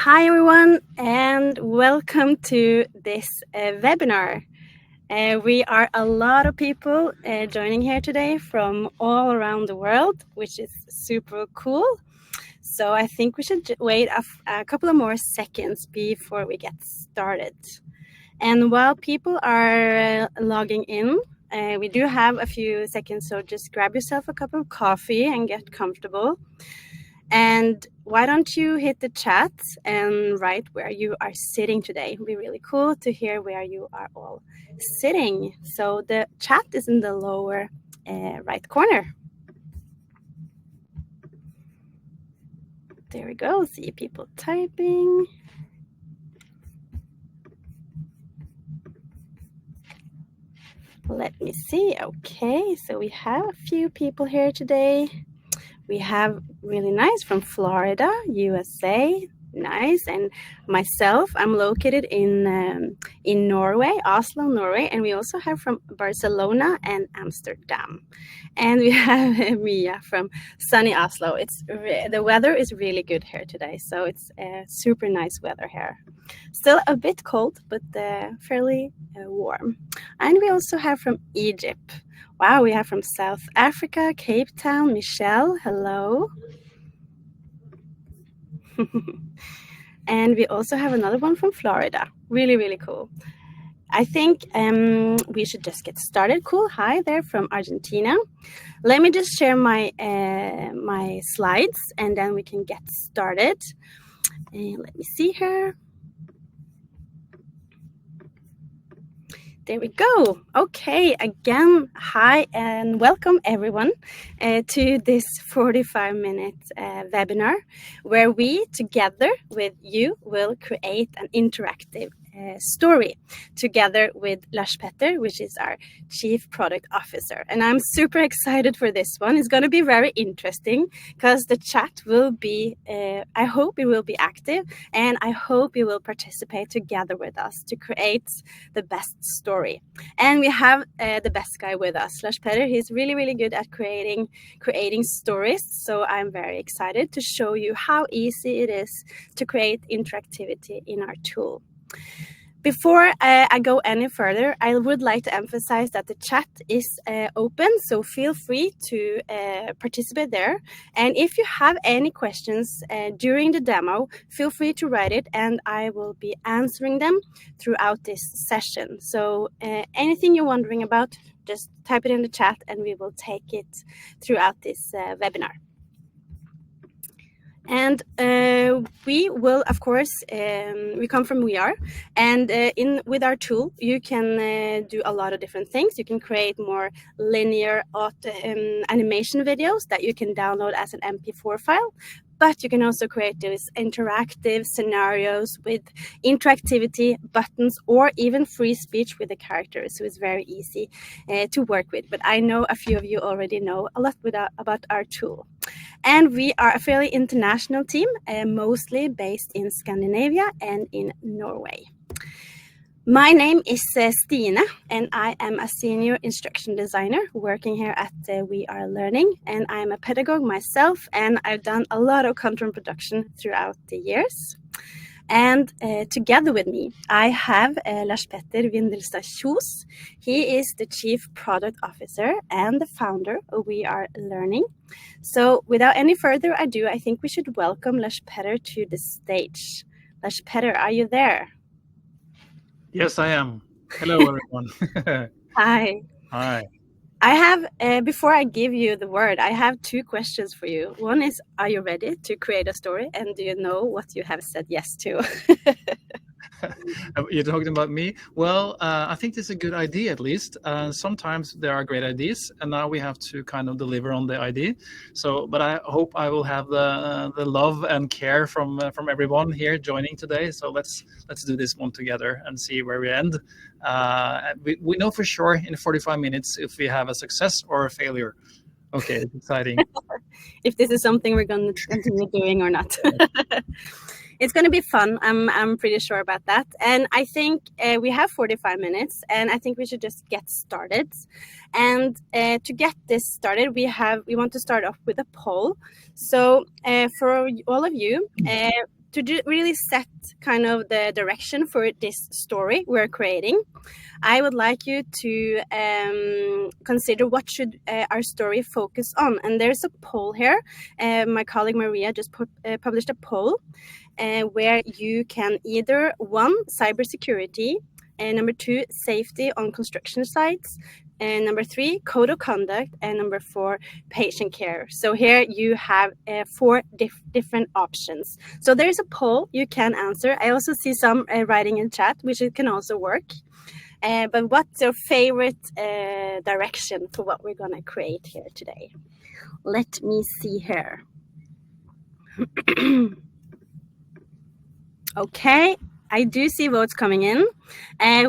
Hi everyone and welcome to this webinar. We are a lot of people joining here today from all around the world, which is super cool. So I think we should wait a couple of more seconds before we get started. And while people are logging in, we do have a few seconds, so just grab yourself a cup of coffee and get comfortable. And why don't you hit the chat and write where you are sitting today? It'd be really cool to hear where you are all sitting. So the chat is in the lower right corner. There we go. See people typing. Let me see. Okay, so we have a few people here today. We have really nice from Florida, USA, nice, and myself. I'm located in Norway, Oslo, Norway, and we also have from Barcelona and Amsterdam, and we have Mia from sunny Oslo. The weather is really good here today, so it's super nice weather here. Still a bit cold, but fairly warm. And we also have from Egypt. Wow, we have from South Africa, Cape Town, Michelle, hello. And we also have another one from Florida. Really, really cool. I think we should just get started. Cool. Hi there from Argentina. Let me just share my my slides and then we can get started. Let me see here. There we go. Okay, again, hi and welcome everyone to this 45-minute webinar where we together with you will create an interactive story together with Lars-Petter, which is our Chief Product Officer. And I'm super excited for this one. It's going to be very interesting because the chat will be, I hope it will be active, and I hope you will participate together with us to create the best story. And we have the best guy with us, Lars-Petter. He's really, really good at creating stories. So I'm very excited to show you how easy it is to create interactivity in our tool. Before I go any further, I would like to emphasize that the chat is open, so feel free to participate there. And if you have any questions during the demo, feel free to write it and I will be answering them throughout this session. So anything you're wondering about, just type it in the chat and we will take it throughout this webinar. And we will, of course, we come from We Are, and with our tool, you can do a lot of different things. You can create more linear animation videos that you can download as an MP4 file. But you can also create these interactive scenarios with interactivity, buttons, or even free speech with the characters. So it's very easy to work with. But I know a few of you already know a lot about our tool. And we are a fairly international team, mostly based in Scandinavia and in Norway. My name is Stine, and I am a senior instruction designer working here at We Are Learning. And I'm a pedagogue myself, and I've done a lot of content production throughout the years. And together with me, I have Lars-Petter Kjos. He is the Chief Product Officer and the founder of We Are Learning. So without any further ado, I think we should welcome Lars-Petter to the stage. Lars-Petter, are you there? Yes, I am. Hello, everyone. Hi. Hi. I have, before I give you the word, I have two questions for you. One is, are you ready to create a story? And do you know what you have said yes to? You're talking about me? Well, I think this is a good idea, at least. Sometimes there are great ideas, and now we have to kind of deliver on the idea. So, but I hope I will have the love and care from everyone here joining today. So let's do this one together and see where we end. We know for sure in 45 minutes if we have a success or a failure. Okay, it's exciting. If this is something we're going to continue doing or not. It's going to be fun. I'm pretty sure about that. And I think we have 45 minutes, and I think we should just get started. And to get this started, we want to start off with a poll. So for all of you, really set kind of the direction for this story we're creating, I would like you to consider what should our story focus on. And there's a poll here. My colleague Maria just published a poll where you can either 1, cybersecurity, and number 2, safety on construction sites, and number 3, code of conduct, and number 4, patient care. So here you have 4 different options. So there's a poll you can answer. I also see some writing in chat, which it can also work. But what's your favorite direction for what we're going to create here today? Let me see here. Okay, I do see votes coming in.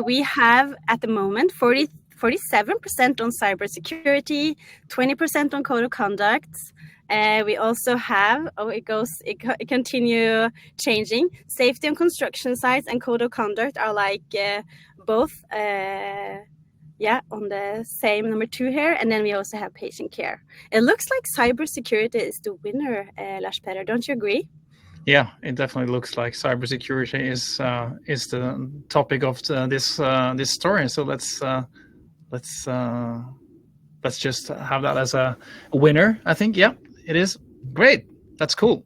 We have at the moment 47% on cybersecurity, 20% on code of conduct. We also have, it continue changing. Safety on construction sites and code of conduct are like both, on the same number 2 here. And then we also have patient care. It looks like cybersecurity is the winner, Lars-Petter. Don't you agree? Yeah, it definitely looks like cybersecurity is the topic of this story. So let's just have that as a winner. I think, yeah, it is great. That's cool.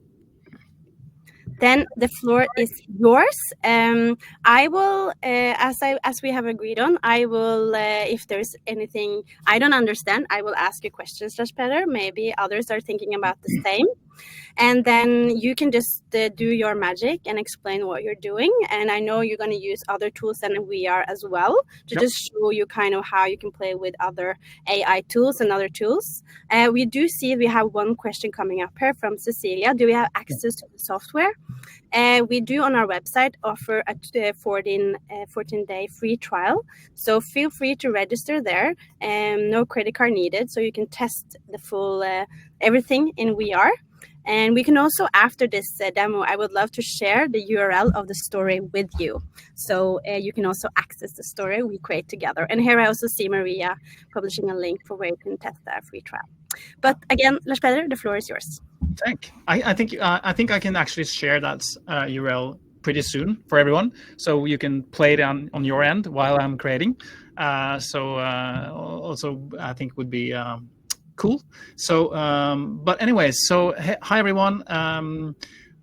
Then the floor is yours. I will, as we have agreed on, I will, if there's anything I don't understand, I will ask you questions, Lars-Petter. Maybe others are thinking about the same. And then you can just do your magic and explain what you're doing. And I know you're going to use other tools than we are as well to just show you kind of how you can play with other AI tools and other tools. We do see we have one question coming up here from Cecilia. Do we have access to the software? We do on our website offer a 14-day free trial. So feel free to register there. No credit card needed. So you can test the full everything in VR. And we can also, after this demo, I would love to share the URL of the story with you. So you can also access the story we create together. And here I also see Maria publishing a link for where you can test that free trial. But again, Lars-Petter, the floor is yours. I think I can actually share that URL pretty soon for everyone. So you can play it on your end while I'm creating. Also, I think would be... cool. So, but anyways, so hi everyone.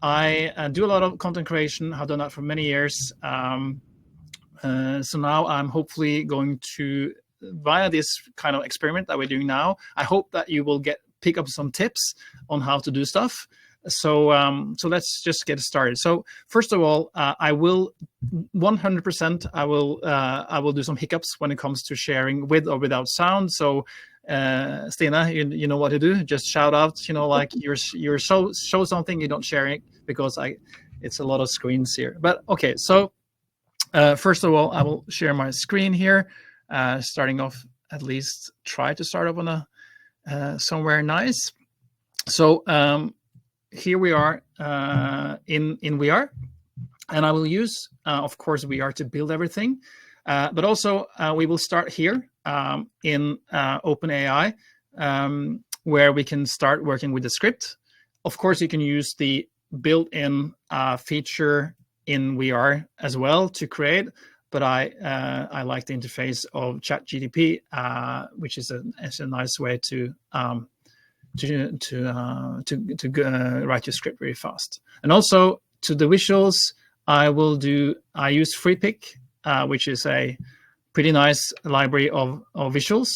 I do a lot of content creation. I've done that for many years. So now I'm hopefully going to, via this kind of experiment that we're doing now, I hope that you will pick up some tips on how to do stuff. So, so let's just get started. So first of all, I will 100%. I will do some hiccups when it comes to sharing with or without sound. So. Stine, you know what to do. Just shout out, like you're show something, you don't share it because it's a lot of screens here. But okay, so first of all, I will share my screen here. Starting off, at least try to start off on a somewhere nice. So here we are in VR, and I will use, of course, VR to build everything. But also we will start here in OpenAI, where we can start working with the script. Of course, you can use the built-in feature in VR as well to create, but I like the interface of ChatGPT, which is a nice way to write your script very fast. And also to the visuals, I use FreePic, which is a pretty nice library of visuals.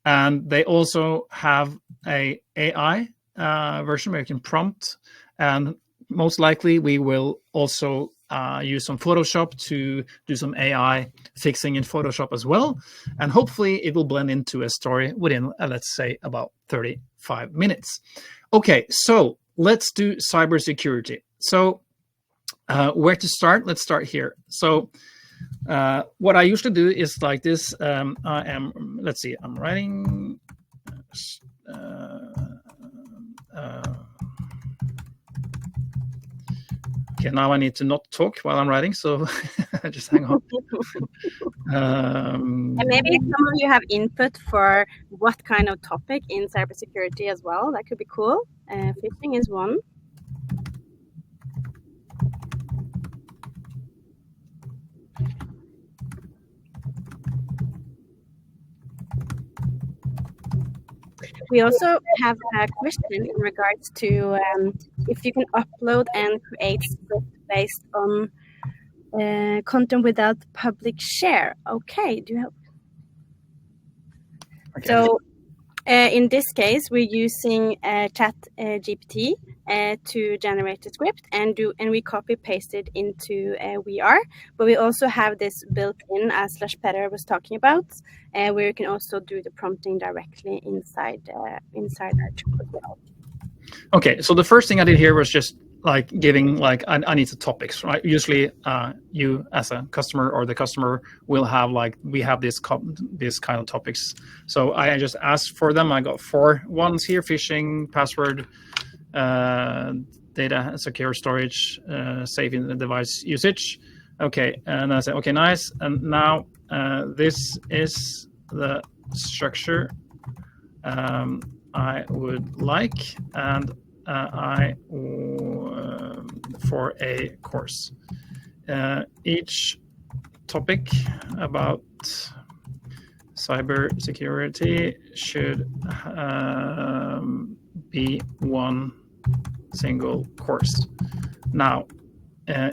And they also have a AI version where you can prompt. And most likely we will also use some Photoshop to do some AI fixing in Photoshop as well. And hopefully it will blend into a story within, let's say, about 35 minutes. Okay, so let's do cybersecurity. So where to start? Let's start here. So what I usually do is like this. Let's see, I'm writing. Okay, now I need to not talk while I'm writing, so just hang on. And maybe some of you have input for what kind of topic in cybersecurity as well. That could be cool. Phishing is one. We also have a question in regards to if you can upload and create script based on content without public share. Okay, do you have? Okay. So in this case, we're using Chat GPT to generate the script and we copy paste it into VR. But we also have this built in, as Lars-Petter was talking about, where you can also do the prompting directly inside our tool as well. Okay, so the first thing I did here was just like giving like I need the topics, right? Usually you as a customer or the customer will have like we have this kind of topics. So I just asked for them. I got 4 ones here: phishing, password, data secure storage, saving the device usage. Okay, and I said okay, nice. And now this is the structure I would like, and for a course. Each topic about cybersecurity should be one single course. Now,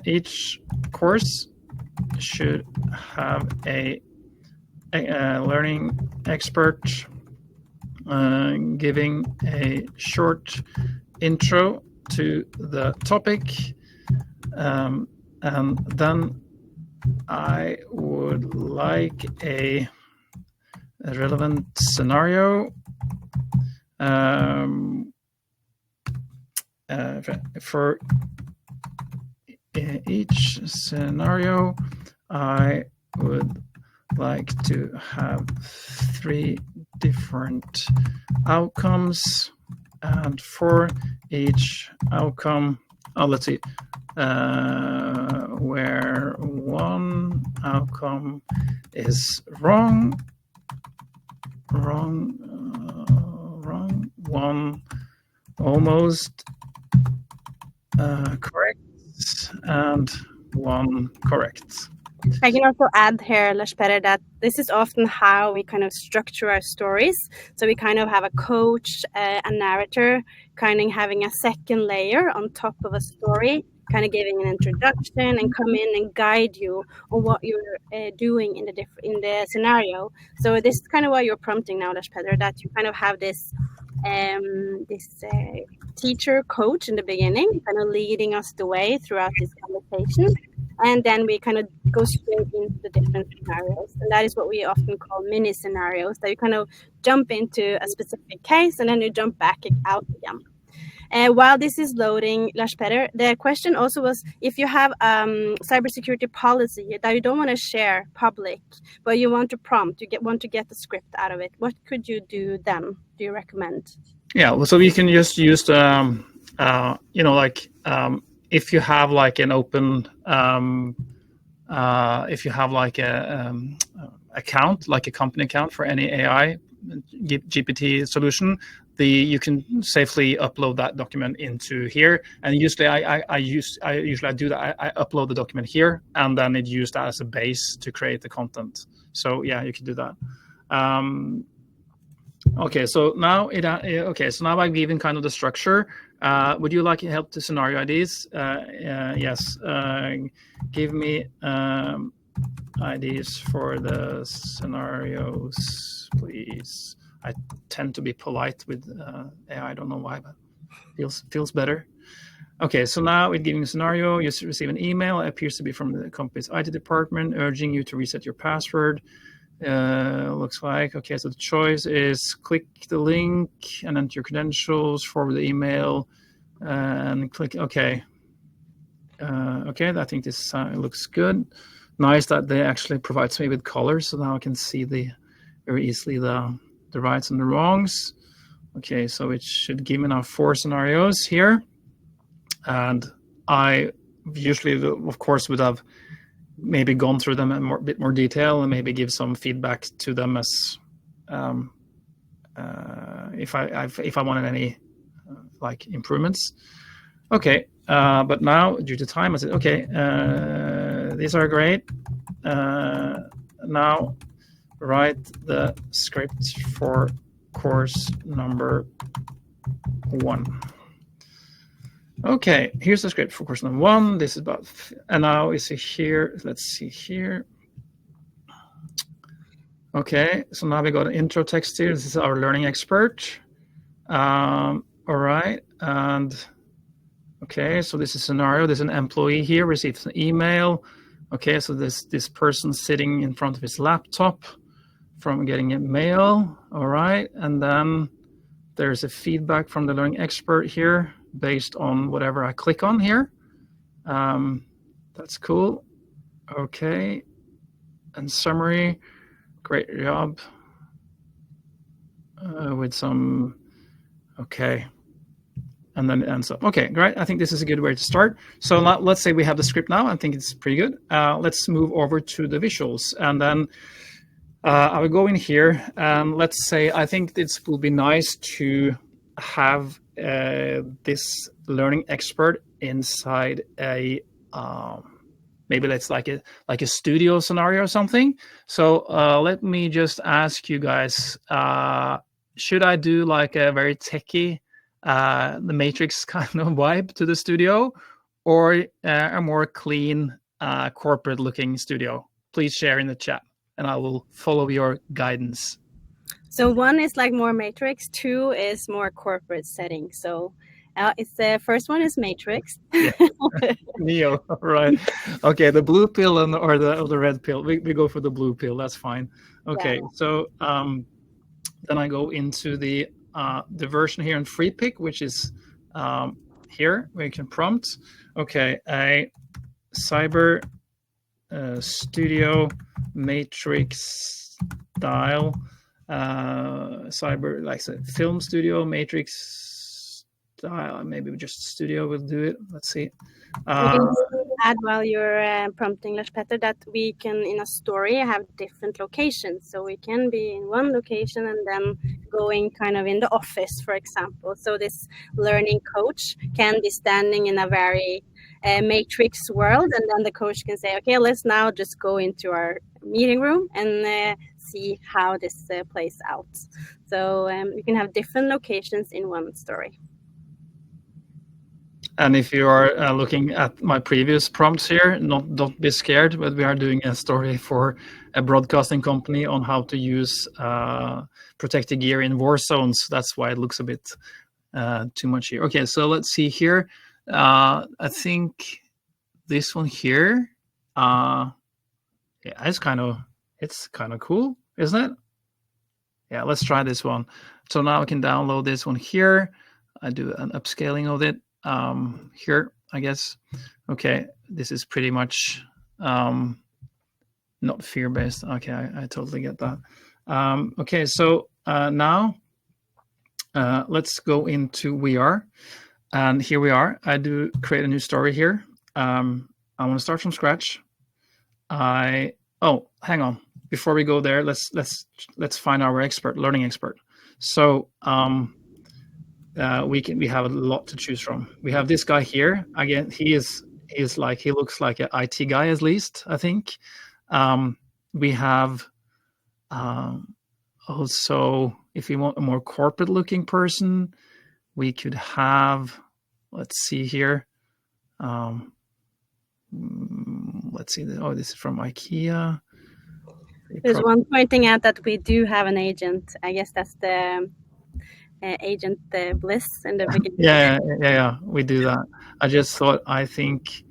each course should have a learning expert giving a short intro to the topic, and then I would like a relevant scenario for each scenario. I would like to have 3 different outcomes, and for each outcome, let's see, where one outcome is wrong, one almost correct, and one correct. I can also add here, Lars-Petter, that this is often how we kind of structure our stories. So we kind of have a coach, a narrator, kind of having a second layer on top of a story, kind of giving an introduction and come in and guide you on what you're doing in the scenario. So this is kind of what you're prompting now, Lars-Petter, that you kind of have this teacher coach in the beginning, kind of leading us the way throughout this conversation. And then we kind of go straight into the different scenarios. And that is what we often call mini scenarios, that you kind of jump into a specific case and then you jump back out again. While this is loading, Lars-Petter, the question also was, if you have cybersecurity policy that you don't want to share public, but you want to prompt, want to get the script out of it, what could you do then? Do you recommend? Yeah, well, so you can just use if you have like an open, if you have like a account, like a company account for any AI GPT solution, you can safely upload that document into here. And usually I usually do that. I upload the document here, and then it used that as a base to create the content. So yeah, you can do that. Okay, so now so now I've given kind of the structure. Would you like help to scenario IDs? Yes. Give me IDs for the scenarios, please. I tend to be polite with AI. I don't know why, but feels better. Okay, so now we're giving a scenario. You receive an email. It appears to be from the company's IT department urging you to reset your password. Looks like, okay, so the choice is click the link and enter your credentials, forward the email, and click OK. Okay, I think this looks good. Nice that they actually provides me with colors, so now I can see very easily the rights and the wrongs. Okay, so it should give me now 4 scenarios here, and I usually, of course, would have maybe gone through them in a bit more detail and maybe give some feedback to them as if I wanted any like improvements. Okay, but now due to time, I said, okay, these are great. Now write the script for course number 1. Okay, here's the script for course number 1. This is about, and now is it here? Let's see here. Okay, so now we got an intro text here. This is our learning expert. All right, and okay, so this is scenario. There's an employee here receives an email. Okay, so this person sitting in front of his laptop from getting a mail. All right, and then there's a feedback from the learning expert here based on whatever I click on here. That's cool. Okay, and summary. Great job. With some, okay. And then it ends up. Okay, great. I think this is a good way to start. So now, let's say we have the script now. I think it's pretty good. Let's move over to the visuals. And then I will go in here and let's say, I think this will be nice to have this learning expert inside a, maybe let's like a studio scenario or something. So let me just ask you guys, should I do like a very techie, the Matrix kind of vibe to the studio, or a more clean, corporate looking studio? Please share in the chat and I will follow your guidance. So 1 is like more Matrix, 2 is more corporate setting. So it's the first one is Matrix. Yeah. Neo, right? Okay, the blue pill or the red pill. We go for the blue pill. That's fine. Okay, yeah. So then I go into the version here in free pick, which is here where you can prompt. Okay, a cyber studio Matrix style cyber, like I said, film studio Matrix style. Maybe just studio will do it. Let's see. You can add while you're prompting Lars-Petter that we can, in a story, have different locations. So we can be in one location and then going kind of in the office, for example. So this learning coach can be standing in a very Matrix world, and then the coach can say, okay, let's now just go into our meeting room and see how this plays out. So you can have different locations in one story. And if you are looking at my previous prompts here, don't be scared, but we are doing a story for a broadcasting company on how to use protective gear in war zones. That's why it looks a bit too much here. Okay, so let's see here. I think this one here, yeah, it's kind of cool, isn't it? Yeah, let's try this one. So now I can download this one here. I do an upscaling of it. Here, I guess. Okay, this is pretty much not fear-based. Okay, I totally get that. Okay, so now let's go into VR. And here we are. I do create a new story here. I want to start from scratch. Oh, hang on. Before we go there, let's find our expert, learning expert. So we have a lot to choose from. We have this guy here. Again, he looks like an IT guy, at least, I think. We have also, if you want a more corporate looking person, we could have, let's see here. Let's see. Oh, this is from IKEA. There's one pointing out that we do have an agent. I guess that's the agent Bliss in the beginning. Yeah, we do that. I think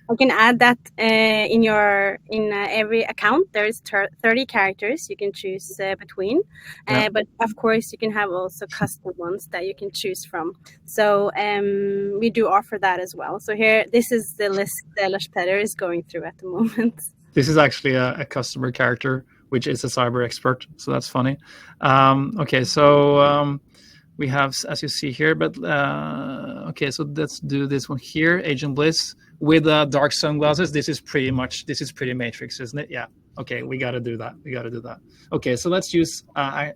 I can add that in every account. There is 30 characters you can choose between, but of course you can have also custom ones that you can choose from. So we do offer that as well. So here, this is the list that Lars-Petter is going through at the moment. This is actually a customer character, which is a cyber expert. So that's funny. Okay, so we have, as you see here, but okay, so let's do this one here, Agent Bliss with dark sunglasses. This is pretty Matrix, isn't it? Yeah. Okay, we got to do that. Okay, so let's use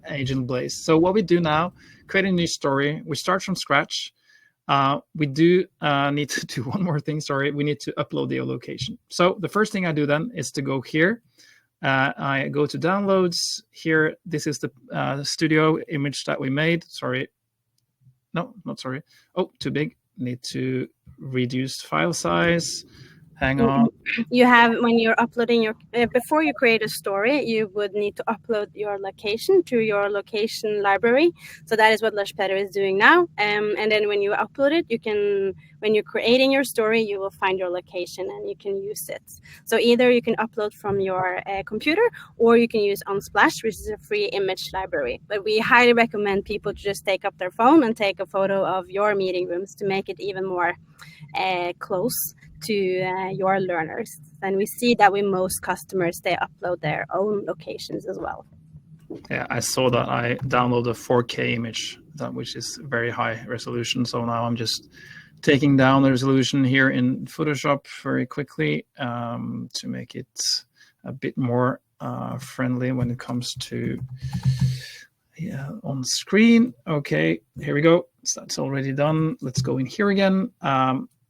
Agent Bliss. So what we do now, create a new story. We start from scratch. We do need to do one more thing. Sorry, we need to upload the location. So the first thing I do then is to go here I go to downloads here. This is the studio image that we made. Sorry. No, not sorry. Oh, too big. Need to reduce file size. Hang on. You have, when you're uploading your, before you create a story, you would need to upload your location to your location library. So that is what Lars-Petter is doing now. And then when you upload it, you can, when you're creating your story, you will find your location and you can use it. So either you can upload from your computer, or you can use Unsplash, which is a free image library. But we highly recommend people to just take up their phone and take a photo of your meeting rooms to make it even more close to your learners. And we see that with most customers, they upload their own locations as well. Yeah, I saw that. I downloaded a 4K image, which is very high resolution. So now I'm just taking down the resolution here in Photoshop very quickly to make it a bit more friendly when it comes to on screen. Okay, here we go. So that's already done. Let's go in here again.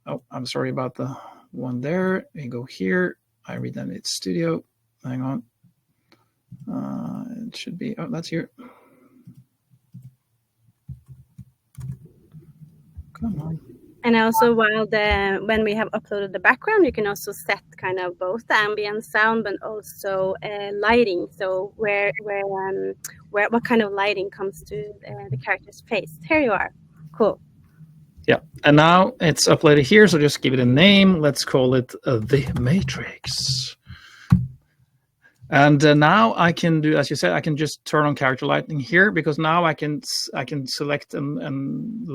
Oh, I'm sorry about the one there. We go here. I redone studio. Hang on. It should be, oh, that's here. Come on. And also, when we have uploaded the background, you can also set kind of both the ambient sound, but also lighting. So what kind of lighting comes to the character's face. Here you are. Cool. Yeah, and now it's uploaded here, so just give it a name. Let's call it The Matrix. And now I can do, as you said, I can just turn on character lighting here, because now I can select and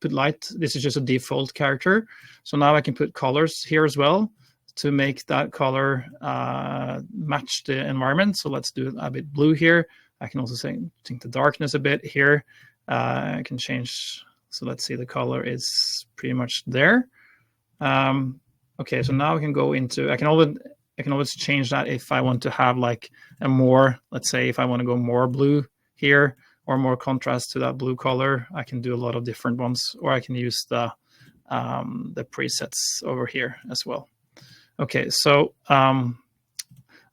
put light. This is just a default character. So now I can put colors here as well to make that color match the environment. So let's do a bit blue here. I can also think the darkness a bit here. I can change. So let's see, the color is pretty much there. Okay, so now I can go into, I can always change that if I want to have like a more, let's say if I want to go more blue here or more contrast to that blue color, I can do a lot of different ones, or I can use the presets over here as well. Okay, so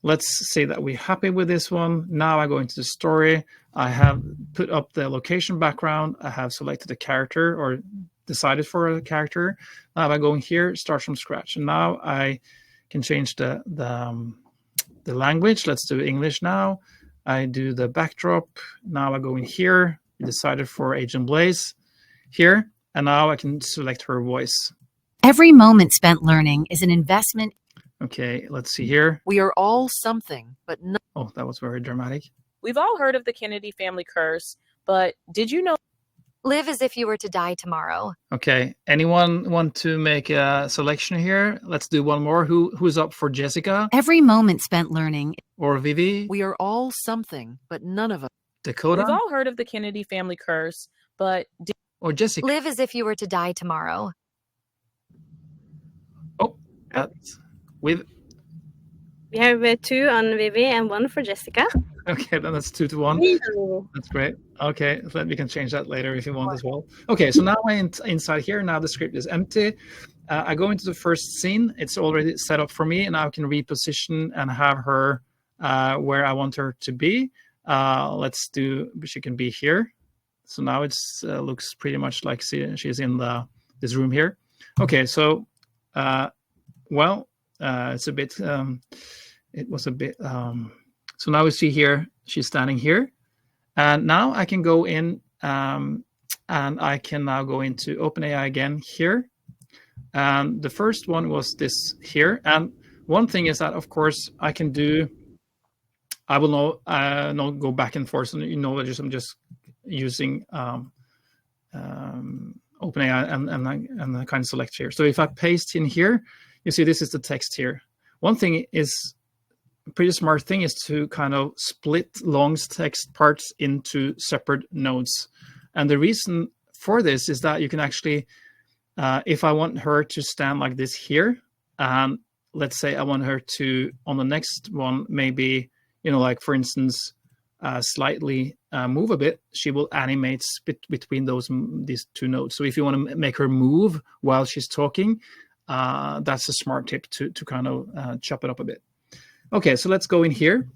let's say that we're happy with this one. Now I go into the story. I have put up the location background. I have selected a character or decided for a character. Now I go in here, start from scratch. And now I can change the language. Let's do English now. I do the backdrop. Now I go in here, decided for Agent Blaze here. And now I can select her voice. Every moment spent learning is an investment. Okay, let's see here. We are all something, but no. Oh, that was very dramatic. We've all heard of the Kennedy family curse, but did you know? Live as if you were to die tomorrow. Okay, anyone want to make a selection here? Let's do one more. Who's up for Jessica? Every moment spent learning. Or Vivi? We are all something, but none of us. Dakota? We've all heard of the Kennedy family curse, but or Jessica? Live as if you were to die tomorrow. Oh, that's with. We have 2 on Vivi and 1 for Jessica. Okay, then that's 2-1. That's great. Okay, then we can change that later if you want as well. Okay, so now I'm inside here. Now the script is empty. I go into the first scene. It's already set up for me, and now I can reposition and have her where I want her to be. Let's do, she can be here. So now it looks pretty much like she's in this room here. Okay, so, it's a bit, it was a bit, so now we see here, she's standing here. And now I can go in and I can now go into OpenAI again here. And the first one was this here. And one thing is that, of course, I can do, I will not go back and forth. And I'm just using OpenAI and I kind of select here. So if I paste in here, you see this is the text here. One thing is, a pretty smart thing is to kind of split long text parts into separate nodes. And the reason for this is that you can actually, if I want her to stand like this here, and let's say I want her to, on the next one, maybe, like for instance, slightly move a bit, she will animate between these 2 nodes. So if you want to make her move while she's talking, that's a smart tip to kind of chop it up a bit. Okay, so let's go in here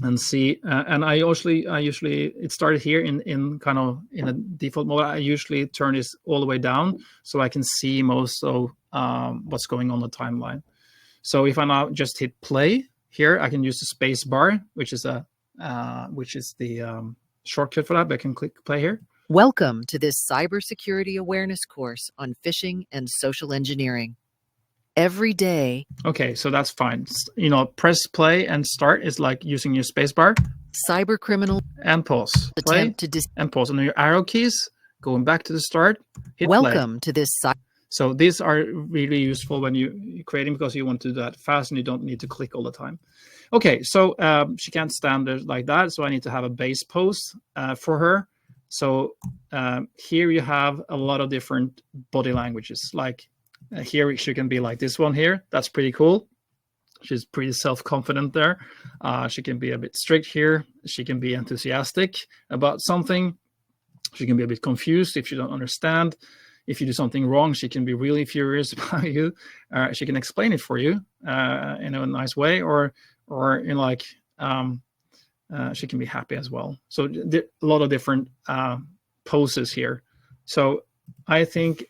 and see. And I usually it started here in kind of in a default mode. I usually turn this all the way down so I can see most of what's going on the timeline. So if I now just hit play here, I can use the space bar, which is the shortcut for that. But I can click play here. Welcome to this cybersecurity awareness course on phishing and social engineering. Every day, Okay, so that's fine. Press play and start is like using your space bar cyber criminals and pause. Play attempt to and pause. And your arrow keys, going back to the start, hit play. welcome to this So these are really useful when you're creating because you want to do that fast and you don't need to click all the time. Okay, so she can't stand there like that, so I need to have a base pose for her. So here you have a lot of different body languages. Like here she can be like this one here. That's pretty cool. She's pretty self-confident there. She can be a bit strict here. She can be enthusiastic about something. She can be a bit confused if you don't understand. If you do something wrong, she can be really furious about you. She can explain it for you in a nice way, or in like she can be happy as well. So a lot of different poses here. So I think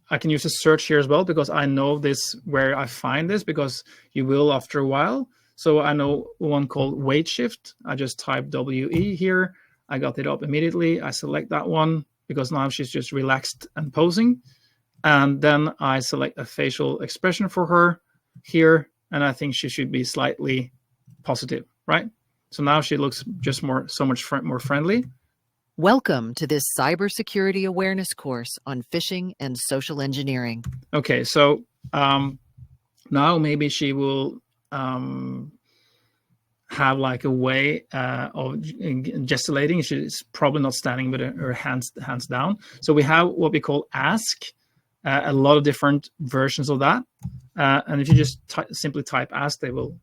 I can use a search here as well because I know this where I find this because you will after a while. So I know one called weight shift. I just type WE here. I got it up immediately. I select that one because now she's just relaxed and posing. And then I select a facial expression for her here. And I think she should be slightly positive, right? So now she looks just so much more friendly. Welcome to this cybersecurity awareness course on phishing and social engineering. Okay, so now maybe she will have like a way of gesticulating. She's probably not standing with her hands down. So we have what we call ask, a lot of different versions of that. And if you just simply type ask, they will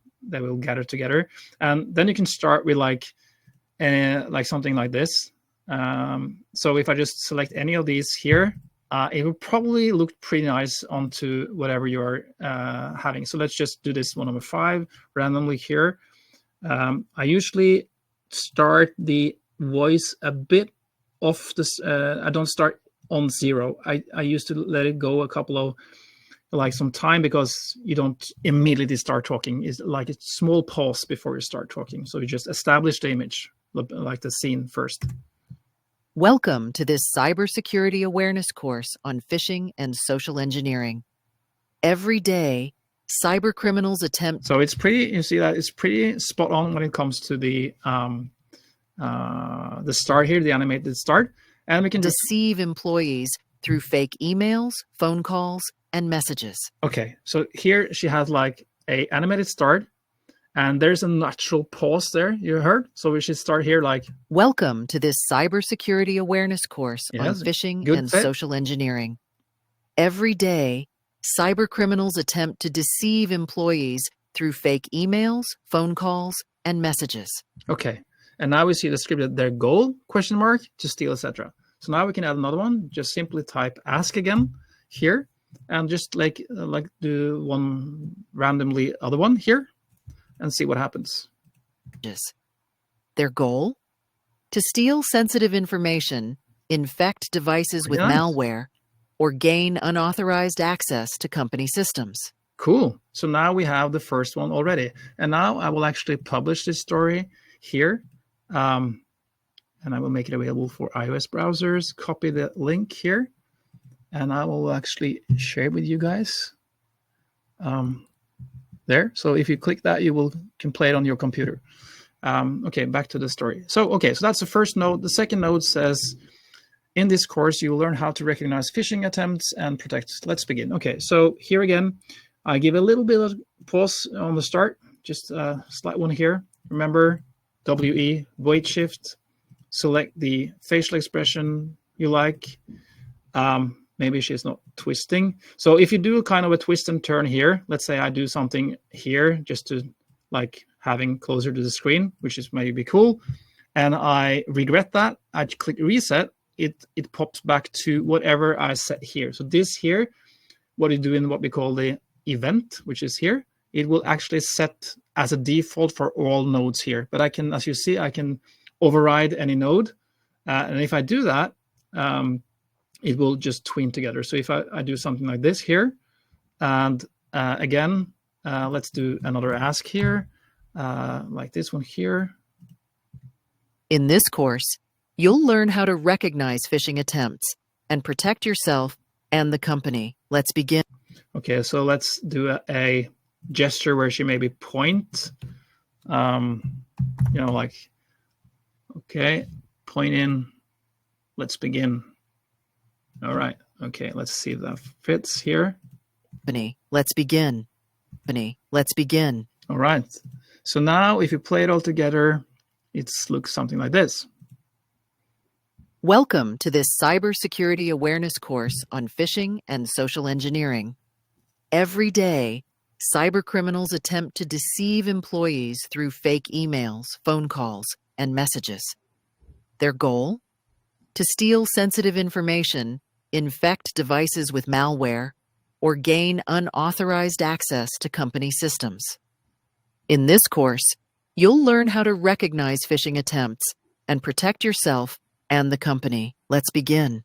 gather together. And then you can start with like something like this. So if I just select any of these here, it will probably look pretty nice onto whatever you're having. So let's just do this one number 5 randomly here. I usually start the voice a bit off this. I don't start on 0. I used to let it go a couple of some time because you don't immediately start talking. It's like a small pause before you start talking. So you just establish the image, like the scene first. Welcome to this cybersecurity awareness course on phishing and social engineering. Every day, cyber criminals attempt. So it's pretty. You see that it's pretty spot on when it comes to the start here, the animated start, and we can deceive employees through fake emails, phone calls, and messages. Okay, so here she has like a animated start. And there's a natural pause there, you heard? So we should start here like... Welcome to this cybersecurity awareness course on phishing and social engineering. Every day, cyber criminals attempt to deceive employees through fake emails, phone calls, and messages. Okay, and now we see the script that their goal, question mark, to steal, etc. So now we can add another one. Just simply type ask again here, and just like do one randomly other one here. And see what happens. Their goal? To steal sensitive information, infect devices with malware, or gain unauthorized access to company systems. Cool. So now we have the first one already. And now I will actually publish this story here. And I will make it available for iOS browsers. Copy the link here. And I will actually share it with you guys. There. So if you click that, you can play it on your computer. Okay, back to the story. So that's the first note. The second note says, in this course, you will learn how to recognize phishing attempts and protect. Let's begin. Okay, so here again, I give a little bit of pause on the start, just a slight one here. Remember, WE, weight shift, select the facial expression you like. Maybe she's not twisting. So if you do kind of a twist and turn here, let's say I do something here just to like having closer to the screen, which is maybe cool. And I regret that. I click reset. It pops back to whatever I set here. So this here, what you do in what we call the event, which is here, it will actually set as a default for all nodes here. But I can, as you see, I can override any node. And if I do that, it will just tween together. So if I do something like this here, and again, let's do another ask here, like this one here. In this course, you'll learn how to recognize phishing attempts and protect yourself and the company. Let's begin. Okay, so let's do a gesture where she maybe point, like, okay, point in, let's begin. All right, okay, let's see if that fits here. Let's begin. Let's begin. All right, so now if you play it all together, it looks something like this. Welcome to this cybersecurity awareness course on phishing and social engineering. Every day, cybercriminals attempt to deceive employees through fake emails, phone calls, and messages. Their goal? To steal sensitive information, infect devices with malware, or gain unauthorized access to company systems. In this course, you'll learn how to recognize phishing attempts and protect yourself and the company. Let's begin.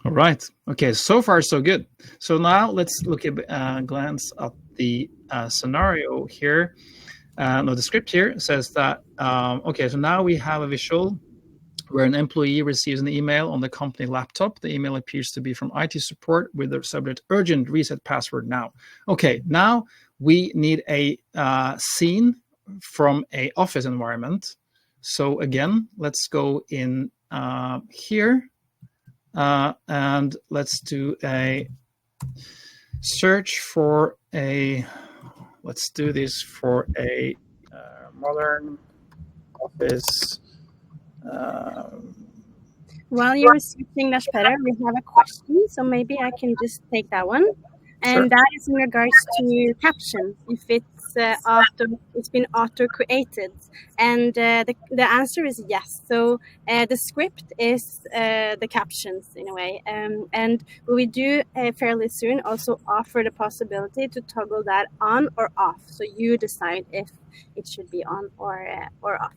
All right. Okay, so far so good. So now let's look at glance at the scenario here. The script here says that, okay, so now we have a visual where an employee receives an email on the company laptop. The email appears to be from IT support with the subject urgent reset password now. Okay, now we need a scene from a office environment. So again, let's go in here and let's do a search for let's do this for a modern office. While you're searching, Lars-Petter, we have a question, so maybe I can just take that one. And Sure. that is in regards to captions, if it's been auto-created. And the answer is yes. So the script is the captions in a way. And we do fairly soon also offer the possibility to toggle that on or off. So you decide if it should be on or off.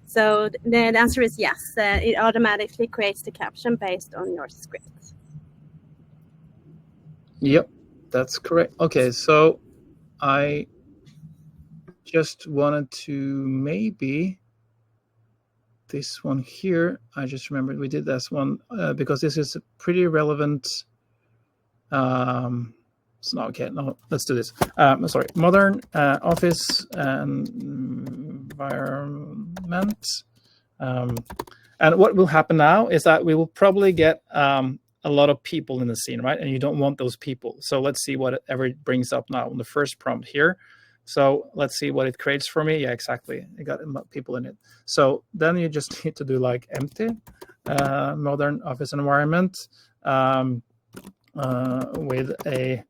So the answer is yes. It automatically creates the caption based on your script. Yep, that's correct. Okay, so I just wanted to maybe this one here. I just remembered we did this one because this is a pretty relevant. It's not okay. No, let's do this. Sorry, modern office environment. And what will happen now is that we will probably get a lot of people in the scene, right? And you don't want those people. So let's see whatever it brings up now on the first prompt here. So let's see what it creates for me. Yeah, exactly. It got people in it. So then you just need to do like empty, modern office environment with a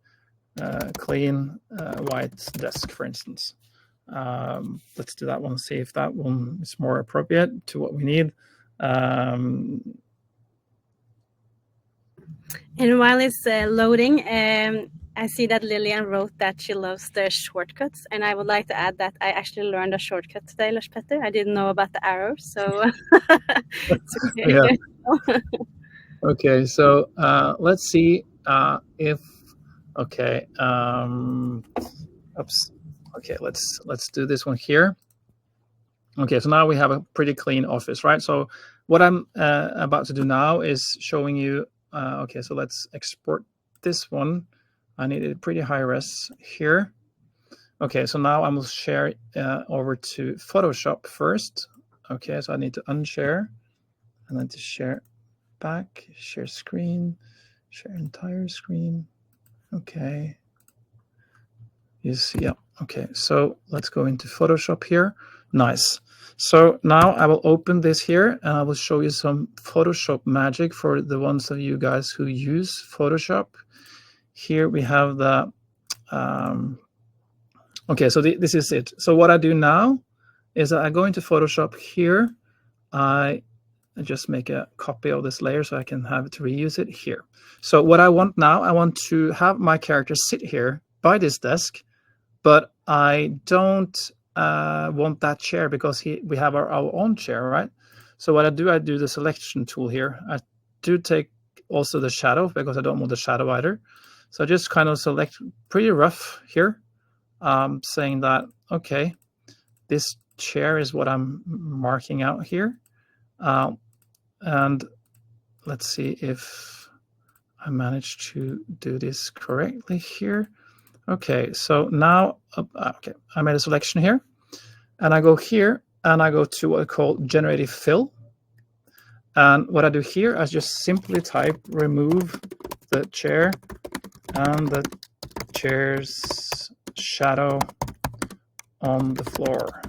clean white desk, for instance. Let's do that one, see if that one is more appropriate to what we need. And while it's loading, I see that Lillian wrote that she loves the shortcuts, and I would like to add that I actually learned a shortcut today, Lars-Petter. I didn't know about the arrows, so it's okay. Yeah. Okay, so let's see if okay. Oops. Okay, let's do this one here. Okay, so now we have a pretty clean office, right? So what I'm about to do now is showing you. Okay, so let's export this one. I need a pretty high res here. Okay, so now I will share over to Photoshop first. Okay, so I need to unshare and then to share back, share screen, share entire screen. Okay. You see, yeah. Okay, so let's go into Photoshop here. Nice. So now I will open this here and I will show you some Photoshop magic for the ones of you guys who use Photoshop. Here we have the, okay, so this is it. So what I do now is that I go into Photoshop here. I just make a copy of this layer so I can have it to reuse it here. So what I want now, I want to have my character sit here by this desk, but I don't want that chair because we have our own chair, right? So what I do the selection tool here. I do take also the shadow because I don't want the shadow either. So I just kind of select pretty rough here, saying that, okay, this chair is what I'm marking out here. And let's see if I managed to do this correctly here. Okay, so now, okay, I made a selection here, and I go here, and I go to what I call generative fill. And what I do here, I just simply type remove the chair and the chair's shadow on the floor.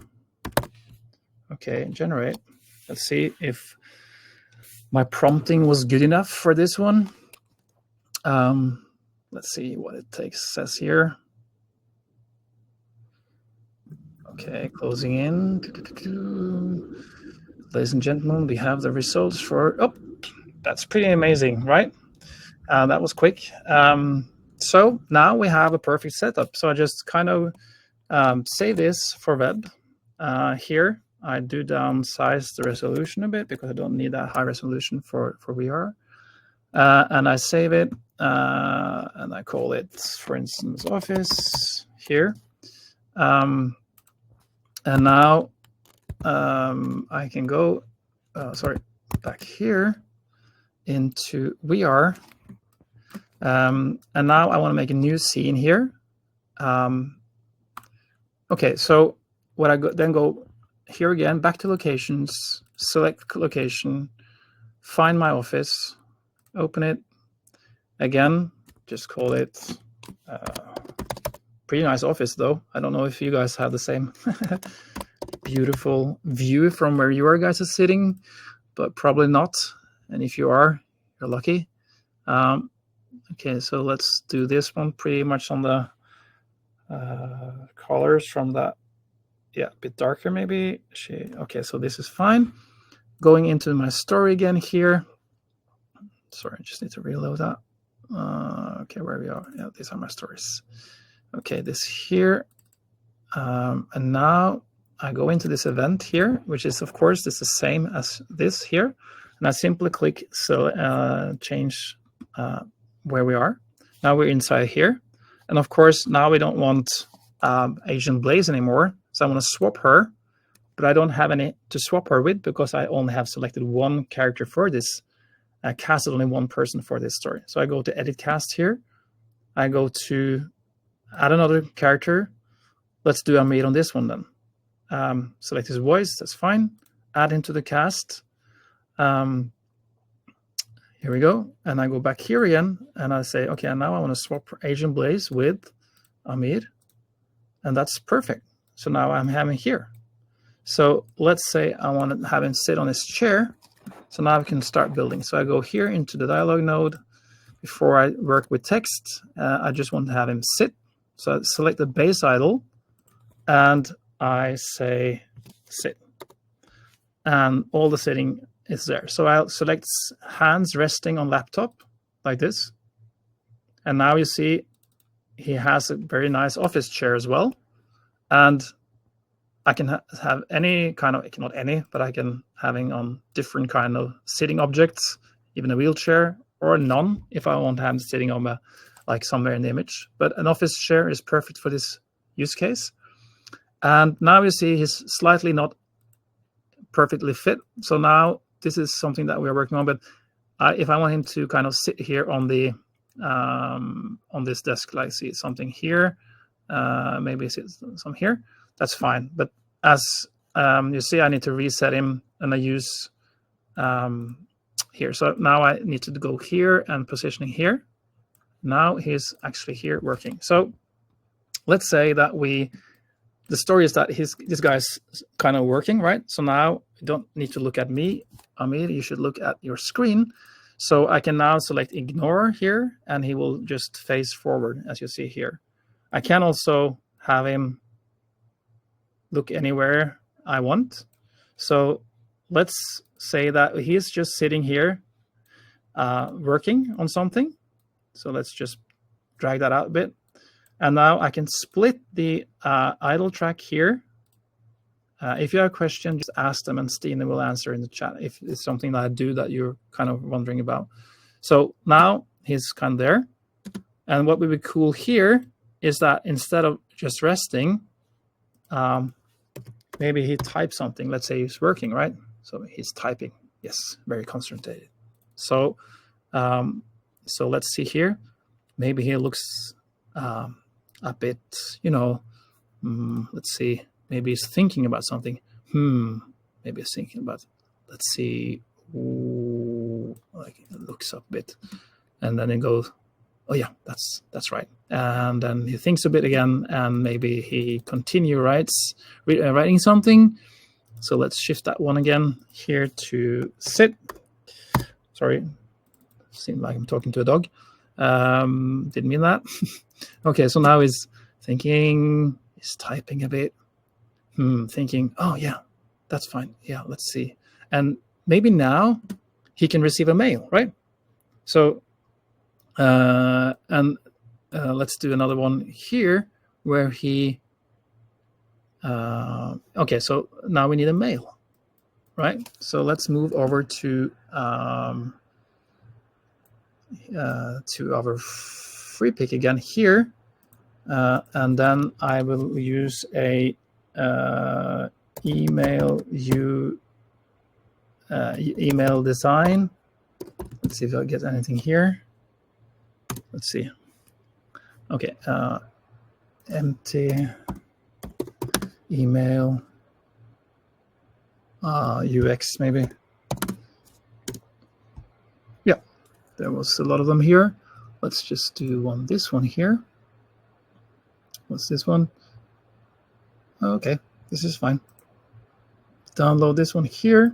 Okay, generate. Let's see if my prompting was good enough for this one. Let's see what it says here. Okay, closing in. Ladies and gentlemen, we have the results for, oh, that's pretty amazing, right? That was quick. So now we have a perfect setup. So I just kind of save this for web. Here, I do downsize the resolution a bit because I don't need that high resolution for VR. And I save it, and I call it, for instance, Office here. And now I can go, back here into VR. And now I want to make a new scene here. Okay, so what I then go here again, back to locations, select location, find my office, open it again, just call it pretty nice office though. I don't know if you guys have the same beautiful view from where you guys are sitting, but probably not. And if you are, you're lucky. Okay, so let's do this one pretty much on the colors from that. Yeah, a bit darker maybe. Okay, so this is fine. Going into my story again here. Sorry, I just need to reload that. Okay, where we are. Yeah, these are my stories. Okay, this here. And now I go into this event here, which is, of course, this is the same as this here. And I simply click change where we are. Now we're inside here. And of course, now we don't want Agent Blaze anymore. So I want to swap her, but I don't have any to swap her with because I only have selected one character for this. I casted only one person for this story. So I go to edit cast here. I go to add another character. Let's do Amir on this one then. Select his voice, that's fine. Add into the cast. Here we go. And I go back here again and I say, okay, now I want to swap Agent Blaze with Amir. And that's perfect. So now I'm having here. So let's say I want to have him sit on his chair. So now I can start building. So I go here into the dialogue node. Before I work with text, I just want to have him sit. So I select the base idle and I say sit. And all the sitting is there. So I'll select hands resting on laptop like this. And now you see he has a very nice office chair as well. And I can have any kind of, not any, but I can having on different kind of sitting objects, even a wheelchair or none if I want to have him sitting on like somewhere in the image. But an office chair is perfect for this use case. And now you see he's slightly not perfectly fit. So now this is something that we're working on. But if I want him to kind of sit here on the on this desk, like see something here, maybe see some here, that's fine. But as you see, I need to reset him, and I use here. So now I need to go here and positioning here. Now he's actually here working. So let's say that the story is that this guy's kind of working, right? So now you don't need to look at me, Amir, you should look at your screen. So I can now select ignore here, and he will just face forward, as you see here. I can also have him look anywhere I want. So let's say that he's just sitting here working on something. So let's just drag that out a bit. And now I can split the idle track here If you have a question, just ask them and Stine will answer in the chat if it's something that I do that you're kind of wondering about. So now he's kind of there. And what would be cool here is that instead of just resting, maybe he types something. Let's say he's working, right? So he's typing. Yes, very concentrated. So let's see here. Maybe he looks a bit, let's see. Maybe he's thinking about something. Maybe he's thinking about, let's see. Ooh, like it looks up a bit. And then he goes, oh yeah, that's right. And then he thinks a bit again, and maybe he writing something. So let's shift that one again here to sit. Sorry, seemed like I'm talking to a dog. Didn't mean that. Okay, so now he's thinking, he's typing a bit. Thinking, oh yeah, that's fine. Yeah, let's see. And maybe now he can receive a mail, right? So, let's do another one here where he, okay, so now we need a mail, right? So let's move over to our free pick again here. And then I will use a email design. Let's see if I get anything here. Let's see. Okay, empty email UX maybe. Yeah, there was a lot of them here. Let's just do this one here. What's this one? Okay, this is fine. Download this one here.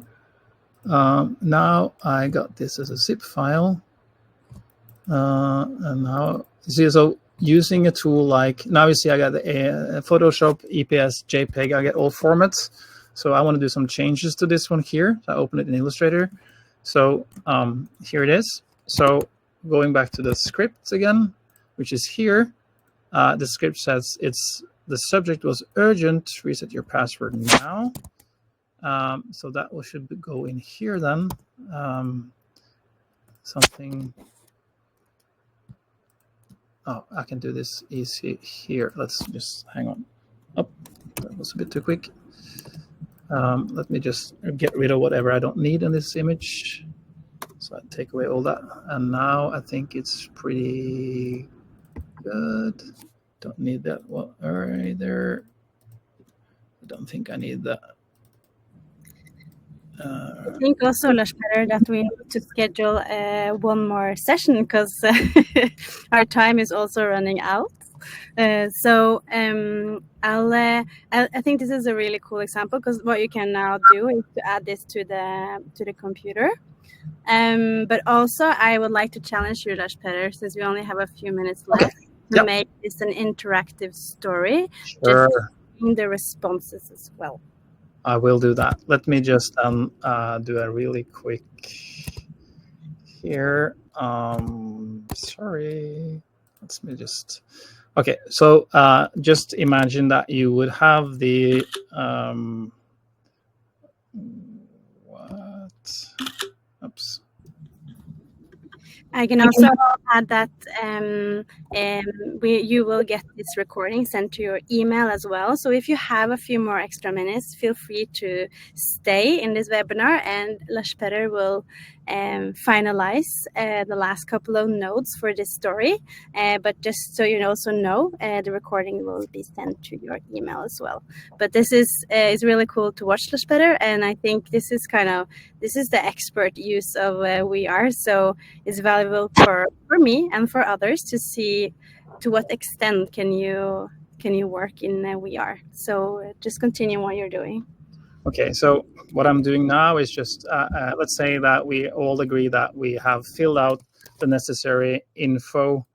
Now I got this as a zip file. And now, see, so using a tool like, now you see I got the Photoshop, EPS, JPEG, I get all formats. So I want to do some changes to this one here. So I open it in Illustrator. So here it is. So going back to the script again, which is here, the script says the subject was urgent, reset your password now. So that should go in here then. Something. Oh, I can do this easy here. Let's just hang on. Oh, that was a bit too quick. Let me just get rid of whatever I don't need in this image. So I take away all that. And now I think it's pretty good. Don't need that one either. I don't think I need that. I think also, Lars-Petter, that we need to schedule one more session because our time is also running out. I think this is a really cool example because what you can now do is to add this to the computer. But also, I would like to challenge you, Lars-Petter, since we only have a few minutes left, to make this an interactive story, just in the responses as well. I will do that. Let me just do a really quick here. Sorry. Let me just. Okay, so just imagine that you would have the Oops. I can also add that you will get this recording sent to your email as well. So if you have a few more extra minutes, feel free to stay in this webinar, and Lars-Petter will finalize the last couple of notes for this story. But just so you also know, the recording will be sent to your email as well. But this is really cool to watch, Lars-Petter, and I think this is the expert use of VR. So it's valuable for me and for others to see to what extent can you work in VR. So just continue what you're doing. Okay, so what I'm doing now is just, let's say that we all agree that we have filled out the necessary info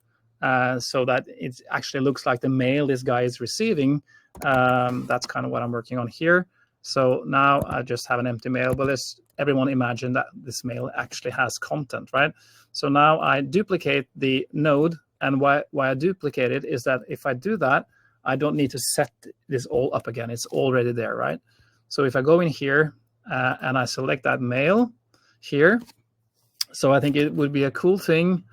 so that it actually looks like the mail this guy is receiving. That's kind of what I'm working on here. So now I just have an empty mail, but let's everyone imagine that this mail actually has content, right? So now I duplicate the node, and why I duplicate it is that if I do that, I don't need to set this all up again. It's already there, right? So if I go in here and I select that mail here, so I think it would be a cool thing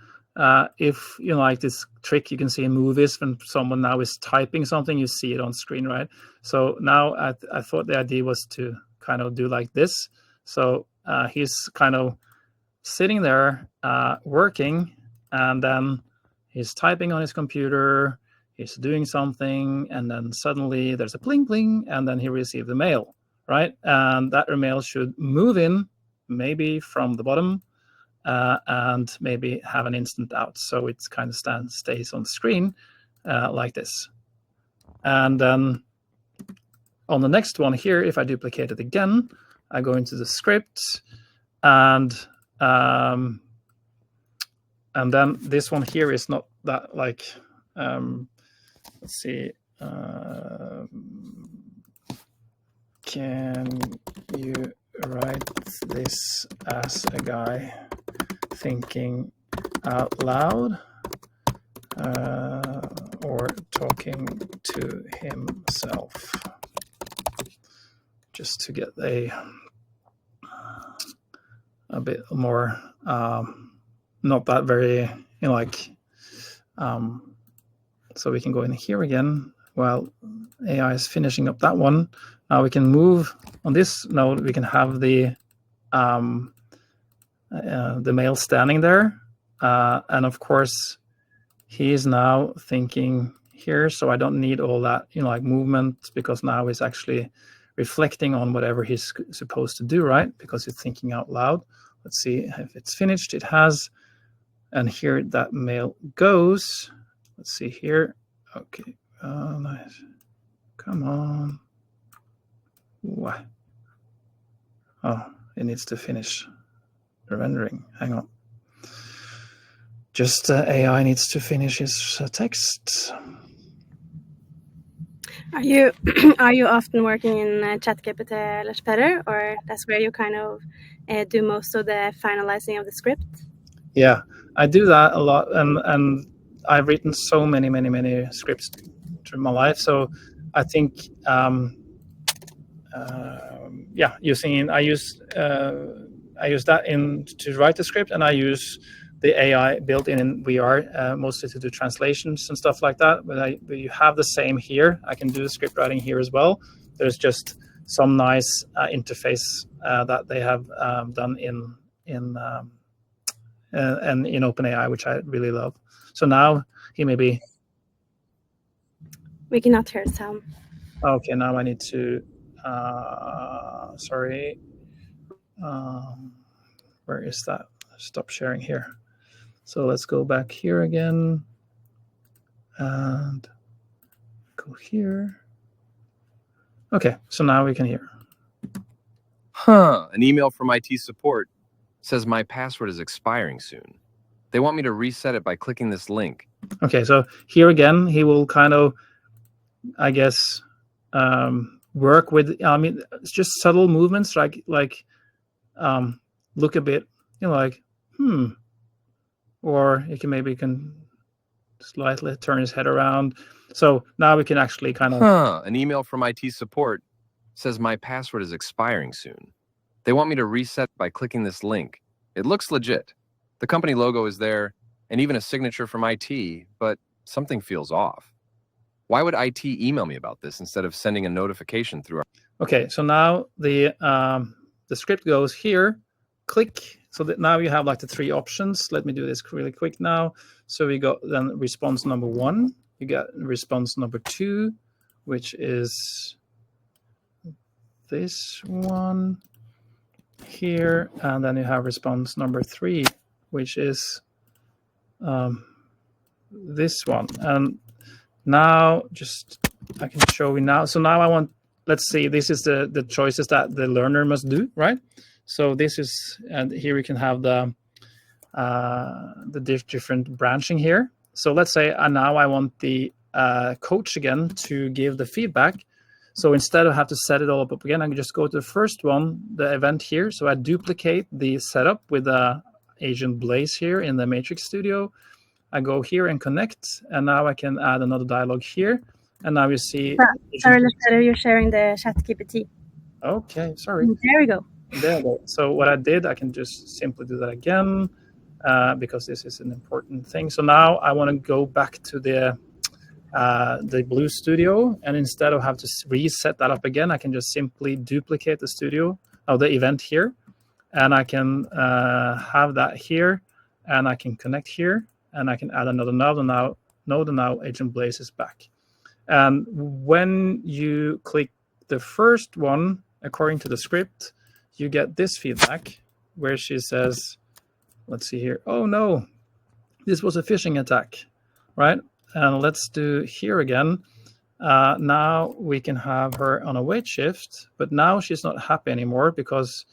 if, like this trick you can see in movies, when someone now is typing something, you see it on screen, right? So now I thought the idea was to kind of do like this. So he's kind of sitting there working, and then he's typing on his computer, he's doing something, and then suddenly there's a bling bling, and then he received the mail, right? And that mail should move in, maybe from the bottom, and maybe have an instant out. So it kind of stays on the screen like this. And then on the next one here, if I duplicate it again, I go into the script, and then this one here is not that like, let's see, can you write this as a guy thinking out loud or talking to himself? Just to get a bit more, not that very, so we can go in here again while AI is finishing up that one. Now we can move on this node, we can have the mail standing there. And of course, he is now thinking here, so I don't need all that, movement, because now he's actually reflecting on whatever he's supposed to do, right? Because he's thinking out loud. Let's see if it's finished. It has. And here that mail goes. Let's see here. Okay. Oh, nice. Come on. What? Oh, it needs to finish the rendering. Hang on. Just AI needs to finish his text. Are you often working in ChatGPT, Lars-Petter, or that's where you kind of do most of the finalizing of the script? Yeah, I do that a lot, and I've written so many scripts through my life. So I think, I use that to write the script, and I use the AI built in VR mostly to do translations and stuff like that. But you have the same here. I can do script writing here as well. There's just some nice interface that they have done in OpenAI, which I really love. So now he may be. We cannot hear sound. Okay, now I need to. Sorry. Where is that? Stop sharing here. So let's go back here again and go here. Okay, so now we can hear. An email from IT support says my password is expiring soon. They want me to reset it by clicking this link. Okay, so here again, he will kind of, I guess, work with, it's just subtle movements, like look a bit, or he can slightly turn his head around. So now we can actually kind of. An email from IT support says my password is expiring soon. They want me to reset by clicking this link. It looks legit. The company logo is there, and even a signature from IT, but something feels off. Why would IT email me about this instead of sending a notification through our... Okay, so now the script goes here, click. So that now you have like the three options. Let me do this really quick now. So we got then response number 1. You got response number 2, which is this one here. And then you have response number 3, which is this one. And now I can show you now. So now I want, let's see, this is the choices that the learner must do, right? So this is, and here we can have the different branching here. So let's say now I want the coach again to give the feedback. So instead of have to set it all up again, I can just go to the first one, the event here. So I duplicate the setup with the Agent Blaze here in the Matrix Studio. I go here and connect, and now I can add another dialogue here. And now you see. Sorry, Lars-Petter, you're sharing the ChatGPT. Okay, sorry. There we go. There we go. So what I did, I can just simply do that again because this is an important thing. So now I want to go back to the Blue Studio, and instead of have to reset that up again, I can just simply duplicate the studio, the event here, and I can have that here, and I can connect here, and I can add another node, and now Agent Blaze is back. And when you click the first one, according to the script, you get this feedback where she says, let's see here, oh no, this was a phishing attack, right? And let's do here again. Now we can have her on a wait shift, but now she's not happy anymore because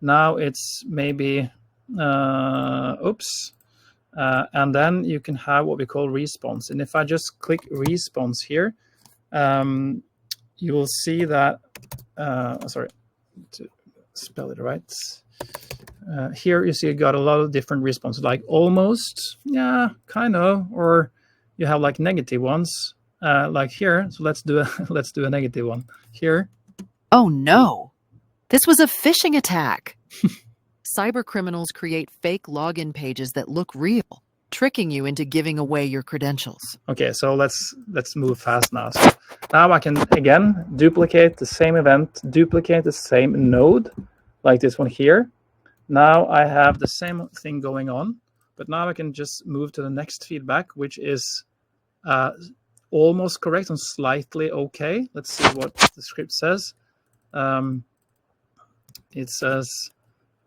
now it's maybe, oops. And then you can have what we call response. And if I just click response here, you will see that, sorry, to spell it right. Here you see you got a lot of different responses, like almost, yeah, kind of, or you have like negative ones, like here. So let's do a negative one here. Oh no, this was a phishing attack. Cyber criminals create fake login pages that look real, tricking you into giving away your credentials. Okay, so let's move fast now. So now I can again duplicate the same event, duplicate the same node, like this one here. Now I have the same thing going on, but now I can just move to the next feedback, which is almost correct and slightly okay. Let's see what the script says. It says,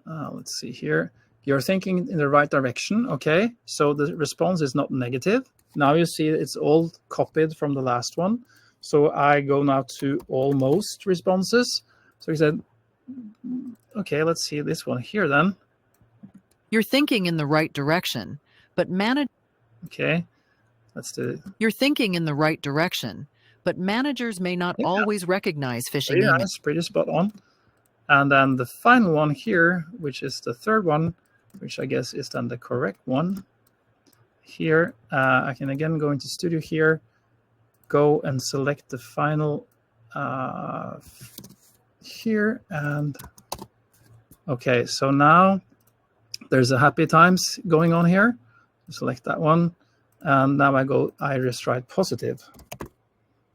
let's see here. You're thinking in the right direction. Okay, so the response is not negative. Now you see it's all copied from the last one. So I go now to almost responses. So he said, okay, let's see this one here then. You're thinking in the right direction, but Okay, let's do it. You're thinking in the right direction, but managers may not always recognize phishing emails. Nice, pretty spot on. And then the final one here, which is the third one, which I guess is then the correct one. Here, I can again go into Studio here, go and select the final here, and okay, so now there's a happy times going on here. Select that one, and now I go iris right positive.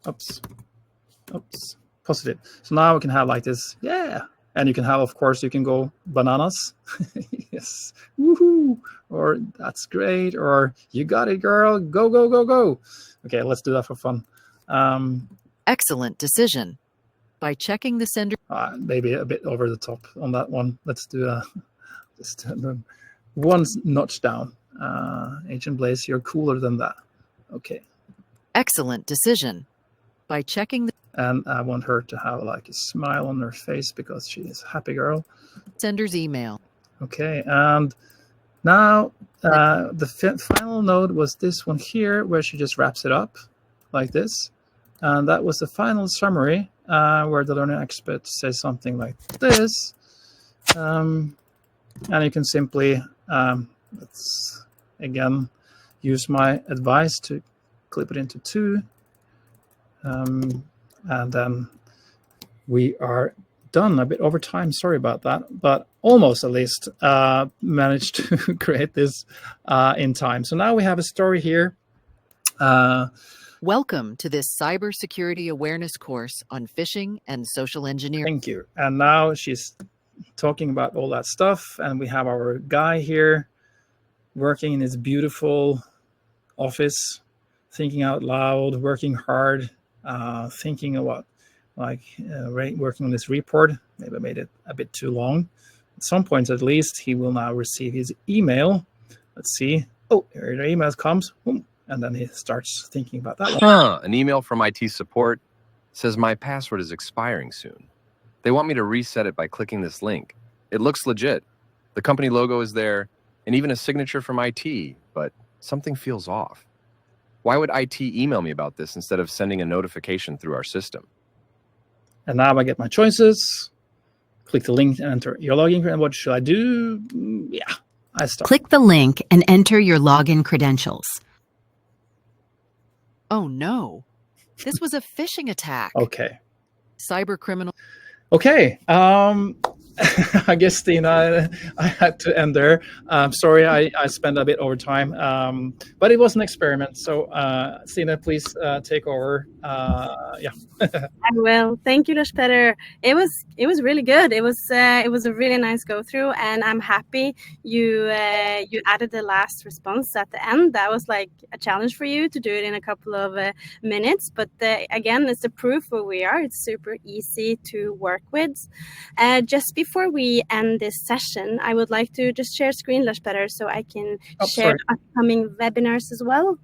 Oops, positive. So now we can have like this, yeah. And you can have, of course, you can go bananas. Yes, woohoo! Or that's great, or you got it, girl. Go, go, go, go. Okay, let's do that for fun. Excellent decision. By checking the sender, maybe a bit over the top on that one. Let's do just one notch down. Agent Blaze, you're cooler than that. Okay. Excellent decision. By checking the and I want her to have like a smile on her face because she is a happy girl. Sender's email. Okay, and now the final node was this one here where she just wraps it up like this. And that was the final summary where the learning expert says something like this. And you can simply, let's again use my advice to clip it into 2. And then we are done. A bit over time, sorry about that, but almost at least managed to create this in time. So now we have a story here. Welcome to this cybersecurity awareness course on phishing and social engineering. Thank you. And now she's talking about all that stuff, and we have our guy here working in his beautiful office, thinking out loud, working hard. Thinking about working on this report. Maybe I made it a bit too long. At some point, at least, he will now receive his email. Let's see. Oh, here the email comes. Boom. And then he starts thinking about that one. An email from IT support says my password is expiring soon. They want me to reset it by clicking this link. It looks legit. The company logo is there, and even a signature from IT, but something feels off. Why would IT email me about this instead of sending a notification through our system? And now I get my choices. Click the link and enter your login. And what should I do? Yeah, I start. Click the link and enter your login credentials. Oh no, this was a phishing attack. Okay. Cyber criminal. Okay. I guess, Stine, I had to end there. Sorry, I spent a bit over time, but it was an experiment. So, Stine, please take over. Yeah. I will. Thank you, Lars-Petter. It was really good. It was a really nice go through, and I'm happy you added the last response at the end. That was like a challenge for you to do it in a couple of minutes. But again, it's a proof where we are. It's super easy to work with. Just before we end this session, I would like to just share screen, Lars-Petter, so I can share the upcoming webinars as well.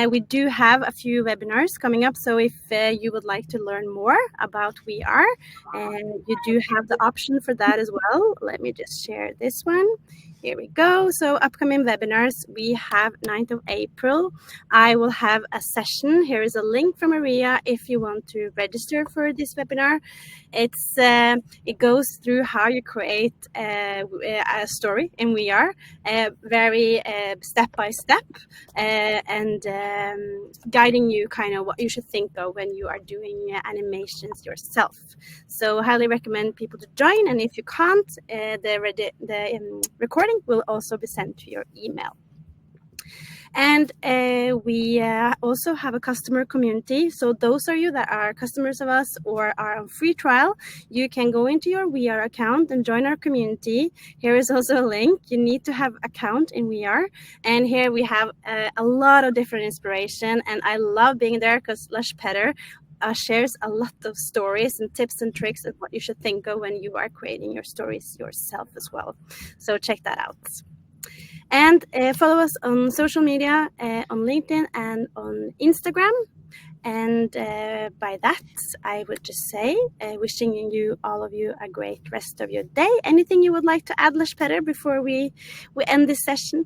We do have a few webinars coming up, so if you would like to learn more about We Are, you do have the option for that as well. Let me just share this one. Here we go. So upcoming webinars, we have 9th of April. I will have a session. Here is a link from Maria if you want to register for this webinar. It goes through how you create a story in VR, very step by step, and guiding you kind of what you should think of when you are doing animations yourself. So highly recommend people to join, and if you can't, the recording will also be sent to your email. And we also have a customer community. So those of you that are customers of us or are on free trial, you can go into your VR account and join our community. Here is also a link. You need to have an account in VR. And here we have a lot of different inspiration. And I love being there because Lars-Petter shares a lot of stories and tips and tricks of what you should think of when you are creating your stories yourself as well. So check that out. And follow us on social media, on LinkedIn and on Instagram. And by that, I would just say, wishing you, all of you, a great rest of your day. Anything you would like to add, Lars-Petter, before we end this session?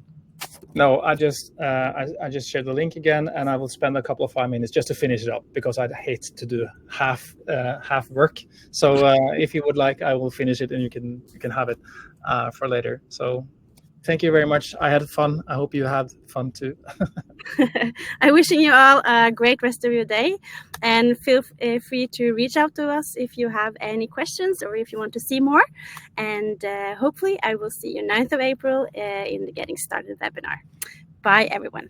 No, I just shared the link again, and I will spend a couple of 5 minutes just to finish it up because I'd hate to do half work. So if you would like, I will finish it, and you can have it for later. So. Thank you very much. I had fun. I hope you had fun too. I'm wishing you all a great rest of your day, and feel free to reach out to us if you have any questions or if you want to see more. And hopefully I will see you 9th of April in the Getting Started webinar. Bye, everyone.